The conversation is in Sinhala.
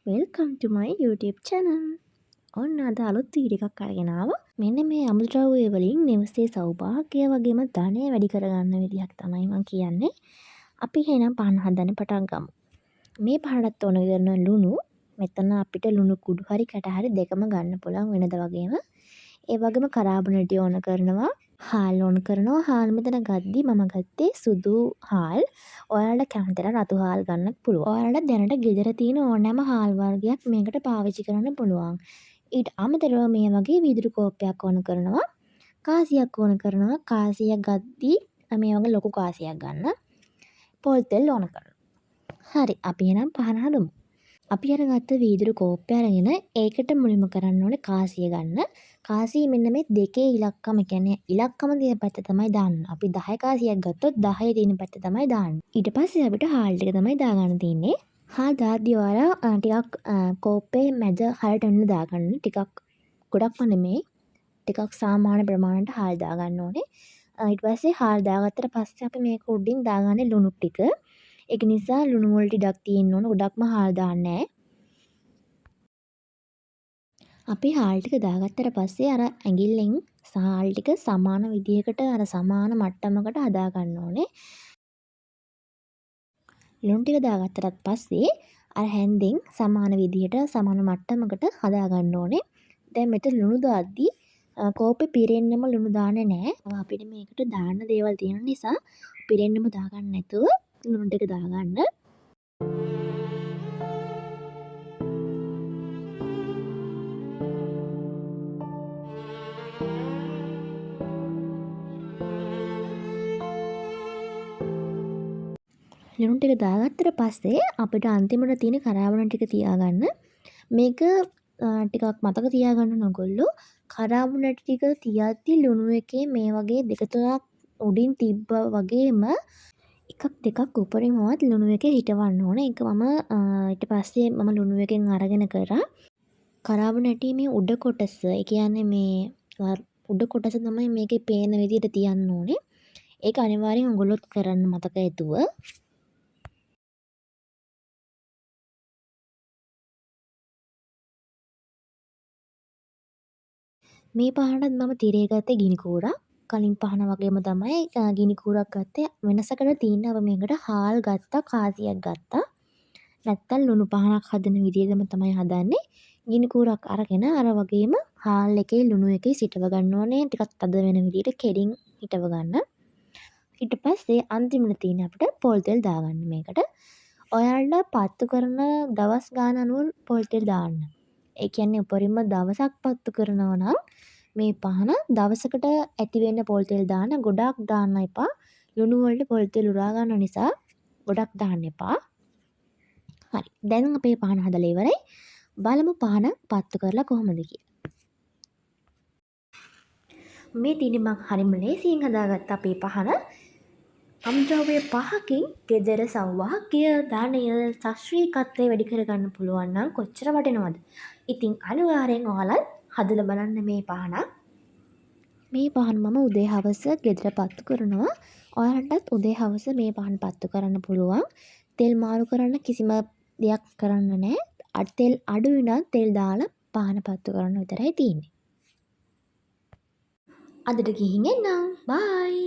welcome to my YouTube channel. ඔන්න අද අලුත් වීඩියෝ එකක් අරගෙන ආවා. මෙන්න මේ අමුද්‍රව්‍ය වලින් නිවසේ සෞභාග්‍ය වගේම ධනය වැඩි කරගන්න විදිහක් තමයි මම කියන්නේ. අපි එහෙනම් පහන හදන්න පටන් ගමු. මේ පහනට ඕන කරන ලුණු මෙතන අපිට ලුණු කුඩු හරි කැට හරි දෙකම ගන්න පුළුවන් වෙනද වගේම. ඒ වගේම කරාබනටි ඕන කරනවා. හාල් ඕන කරනවා. හාල් මෙතන ගද්දි මම ගත්තේ සුදු හාල්. ඔයාලට කැමති නම් රතු හාල් ගන්නත් පුළුවන්. ඔයාලට දැනට ගෙදර තියෙන ඕනෑම හාල් වර්ගයක් මේකට පාවිච්චි කරන්න පුළුවන්. ඊට අමතරව මේ වගේ වීදුරු කෝප්පයක් ඕන කරනවා. කාසියක් ඕන කරනවා. කාසියක් ගද්දි මේ වගේ ලොකු කාසියක් ගන්න. පොල් තෙල් ඕන කරනවා. හරි අපි එහෙනම් පහන හදමු. අපි අරගත්ත වීදුරු කෝප්පය අරගෙන ඒකට මුලින්ම කරන්න ඕනේ කාසිය ගන්න. කාසිය මෙන්න මේ දෙකේ ඉලක්කම කියන්නේ ඉලක්කම තියෙන පැත්ත තමයි දාන්න. අපි 10 කාසියක් ගත්තොත් 10 තියෙන පැත්ත තමයි දාන්න. ඊට පස්සේ අපිට හාල් ටික තමයි දාගන්න තියෙන්නේ. හාල් දාද්දී ඔයාලා ටිකක් කෝප්පේ මැද හරට එන්න දාගන්න. ටිකක් ගොඩක්ම නෙමෙයි. ටිකක් සාමාන්‍ය ප්‍රමාණයට හාල් දාගන්න ඕනේ. ඊට පස්සේ හාල් දාගත්තට පස්සේ අපි මේක උඩින් දාගන්නේ ලුණු ටික. ඒක නිසා ලුණු වලට ඉඩක් තියෙන්න ඕන. ගොඩක්ම හාල් දාන්නේ නැහැ. අපි හාල් ටික දාගත්තට පස්සේ අර ඇඟිල්ලෙන් හාල් ටික සමාන විදිහකට අර සමාන මට්ටමකට හදා ගන්න ඕනේ. ලුණු ටික දාගත්තට පස්සේ අර හැන්දෙන් සමාන විදිහට සමාන මට්ටමකට හදා ගන්න ඕනේ. දැන් මෙතන ලුණු දාද්දි කෝප්පේ පිරෙන්නම ලුණු දාන්නේ නැහැ. අපිට මේකට දාන්න දේවල් තියෙන නිසා පිරෙන්නම දාගන්න නැතුව ලුණු ටික දාගන්න. ලුණු ටික දාගත්තට පස්සේ අපිට අන්තිමට තියෙන කරාබන ටික තියාගන්න. මේක ටිකක් මතක තියාගන්න ඕගොල්ලෝ. කරාබන ටික තියද්දි ලුණු එකේ මේ වගේ දෙක තුනක් උඩින් තිබ්බ වගේම එකක් දෙකක් උඩරින්වත් ලුණු එකේ හිටවන්න ඕනේ. ඒක මම ඊට පස්සේ මම ලුණු එකෙන් අරගෙන කරා. කරාබන මේ උඩ කොටස, ඒ කියන්නේ මේ උඩ කොටස තමයි මේකේ පේන විදිහට තියන්න ඕනේ. ඒක අනිවාර්යෙන් ඔයගොල්ලොත් කරන්න මතක ඇතුව. මේ පහනටත් මම තිරේ ගත්තේ ගිනි කූරක්. කලින් පහන වගේම තමයි ගිනි කූරක් ගත්තේ. වෙනසකට තියෙන්නේ අපි මේකට හාල් ගත්තා, කාසියක් ගත්තා. නැත්තම් ලුණු පහනක් හදන විදිහටම තමයි හදන්නේ. ගිනි කූරක් අරගෙන අර වගේම හාල් එකේ ලුණු එකේ සිටව ගන්න ඕනේ. ටිකක් තද වෙන විදිහට කෙලින් හිටව ගන්න. ඊට පස්සේ අන්තිමට තියෙන අපිට පොල් තෙල් දාගන්න මේකට. ඔයාලට පත්තු කරන දවස් ගාන අනුව පොල් තෙල් දාන්න. ඒ කියන්නේ උපරිම දවසක් පත්තු කරනවා නම් මේ පහන දවසකට ඇති වෙන්න පොල් තෙල් දාන්න. ගොඩක් දාන්න එපා. ලුණු වලට පොල් තෙල් උරා ගන්න නිසා ගොඩක් දාන්න එපා. හරි. දැන් අපේ පහන හදලා ඉවරයි. බලමු පහන පත්තු කරලා කොහොමද කියලා. මේ තියෙන්නේ මම හරිම ලේසියෙන් හදාගත්ත අපේ පහන. අමුද්‍රව්‍ය 5කින් ගෙදර සෞභාග්‍ය, ධනය, ශාස්ත්‍රීයත්වය වැඩි කරගන්න පුළුවන් නම් කොච්චර වටිනවද? ඉතින් අනිවාර්යෙන් ඔයාලත් හදලා බලන්න මේ පහන. මේ පහන මම උදේ හවස ගෙදර පත්තු කරනවා. ඔයාලටත් උදේ හවස මේ පහන පත්තු කරන්න පුළුවන්. තෙල් මාරු කරන්න කිසිම දෙයක් කරන්න නැහැ. තෙල් අඩුයි නම් තෙල් දාලා පහන පත්තු කරන්න විතරයි තියෙන්නේ. අදට ගිහින් එන්නම්. බයි.